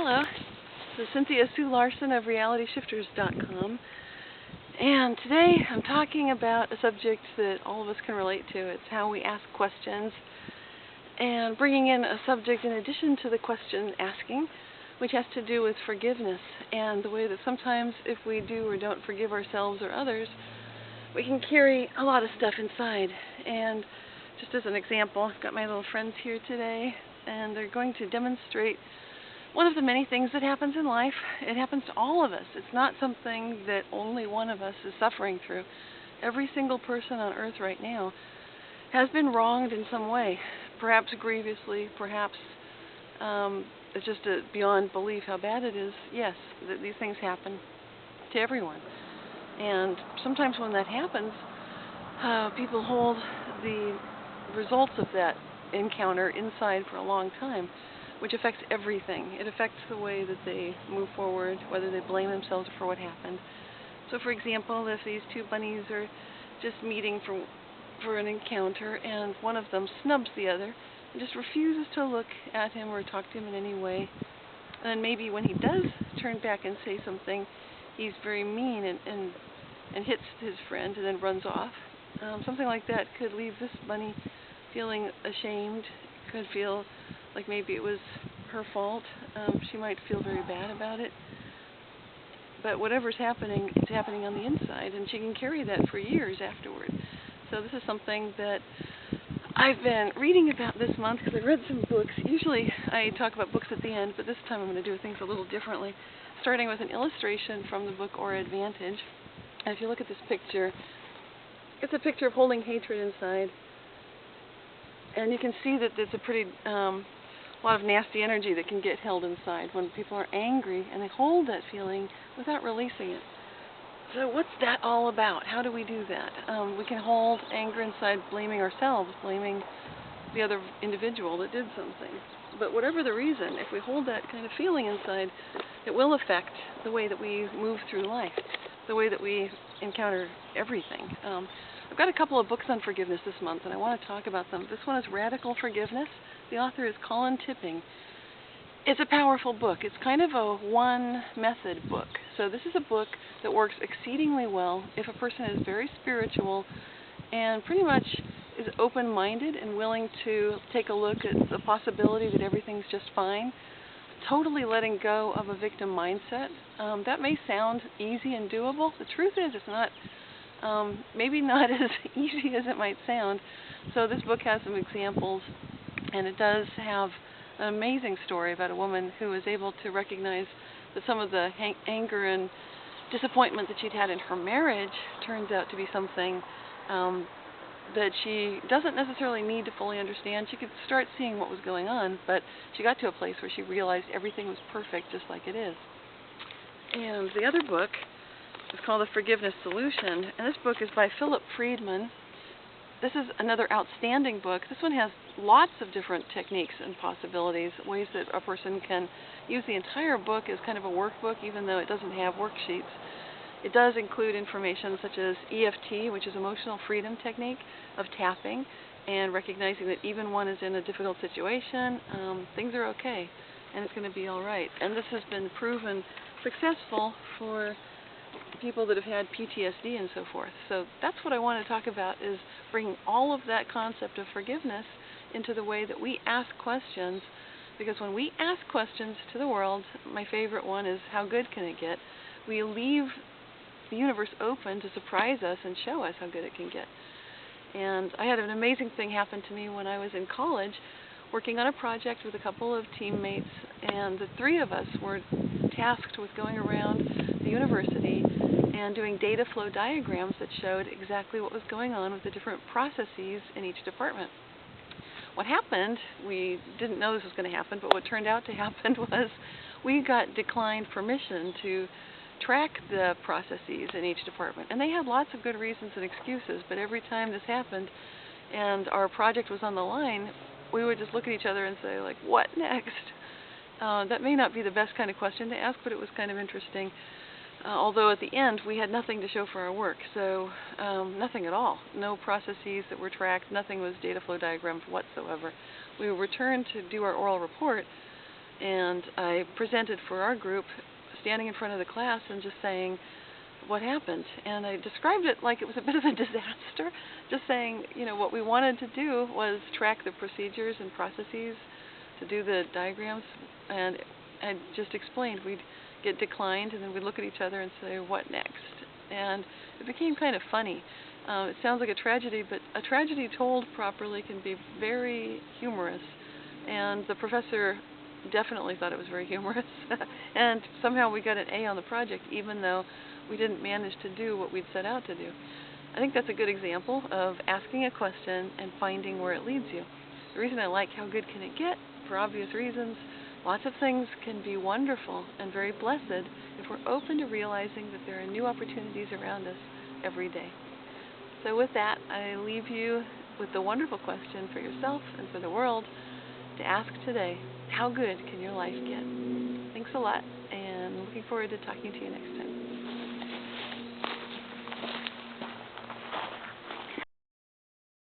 Hello, this is Cynthia Sue Larson of RealityShifters.com, and today I'm talking about a subject that all of us can relate to. It's how we ask questions, and bringing in a subject in addition to the question asking, which has to do with forgiveness, and the way that sometimes if we do or don't forgive ourselves or others, we can carry a lot of stuff inside. And just as an example, I've got my little friends here today, and they're going to demonstrate one of the many things that happens in life. It happens to all of us. It's not something that only one of us is suffering through. Every single person on earth right now has been wronged in some way, perhaps grievously, perhaps it's just beyond belief how bad it is. Yes, these things happen to everyone. And sometimes when that happens, people hold the results of that encounter inside for a long time, which affects everything. It affects the way that they move forward, whether they blame themselves for what happened. So for example, if these two bunnies are just meeting for an encounter and one of them snubs the other and just refuses to look at him or talk to him in any way, and then maybe when he does turn back and say something, he's very mean and hits his friend and then runs off. Something like that could leave this bunny feeling ashamed, could feel like maybe it was her fault. She might feel very bad about it. But whatever's happening, it's happening on the inside, and she can carry that for years afterward. So this is something that I've been reading about this month because I read some books. Usually I talk about books at the end, but this time I'm going to do things a little differently, starting with an illustration from the book Or Advantage. And if you look at this picture, it's a picture of holding hatred inside. And you can see that there's a pretty lot of nasty energy that can get held inside when people are angry and they hold that feeling without releasing it. So what's that all about? How do we do that? We can hold anger inside, blaming ourselves, blaming the other individual that did something. But whatever the reason, if we hold that kind of feeling inside, it will affect the way that we move through life, the way that we encounter everything. I've got a couple of books on forgiveness this month, and I want to talk about them. This one is Radical Forgiveness. The author is Colin Tipping. It's a powerful book. It's kind of a one-method book. So this is a book that works exceedingly well if a person is very spiritual and pretty much is open-minded and willing to take a look at the possibility that everything's just fine, totally letting go of a victim mindset. That may sound easy and doable. The truth is it's not. Maybe not as easy as it might sound. So this book has some examples, and it does have an amazing story about a woman who was able to recognize that some of the anger and disappointment that she'd had in her marriage turns out to be something that she doesn't necessarily need to fully understand. She could start seeing what was going on, but she got to a place where she realized everything was perfect just like it is. And the other book is called The Forgiveness Solution, and this book is by Philip Friedman. This is another outstanding book. This one has lots of different techniques and possibilities, ways that a person can use the entire book as kind of a workbook, even though it doesn't have worksheets. It does include information such as EFT, which is Emotional Freedom Technique, of tapping and recognizing that even one is in a difficult situation, things are okay, and it's going to be all right. And this has been proven successful for people that have had PTSD and so forth. So that's what I want to talk about, is bringing all of that concept of forgiveness into the way that we ask questions. Because when we ask questions to the world, my favorite one is, how good can it get? We leave the universe open to surprise us and show us how good it can get. And I had an amazing thing happen to me when I was in college, working on a project with a couple of teammates, and the three of us were tasked with going around the university and doing data flow diagrams that showed exactly what was going on with the different processes in each department. What happened, we didn't know this was going to happen, but what turned out to happen was we got declined permission to track the processes in each department. And they had lots of good reasons and excuses, but every time this happened and our project was on the line, we would just look at each other and say, like, what next? That may not be the best kind of question to ask, but it was kind of interesting. Although at the end, we had nothing to show for our work, so nothing at all. No processes that were tracked, nothing was data flow diagrams whatsoever. We returned to do our oral report, And I presented for our group, standing in front of the class and just saying what happened. And I described it like it was a bit of a disaster, just saying, what we wanted to do was track the procedures and processes to do the diagrams. And I just explained we'd get declined, and then we'd look at each other and say, what next? And it became kind of funny. It sounds like a tragedy, but a tragedy told properly can be very humorous. And the professor definitely thought it was very humorous. And somehow we got an A on the project, even though we didn't manage to do what we'd set out to do. I think that's a good example of asking a question and finding where it leads you. The reason I like How Good Can It Get? For obvious reasons, lots of things can be wonderful and very blessed if we're open to realizing that there are new opportunities around us every day. So with that, I leave you with the wonderful question for yourself and for the world to ask today: how good can your life get? Thanks a lot, and looking forward to talking to you next time.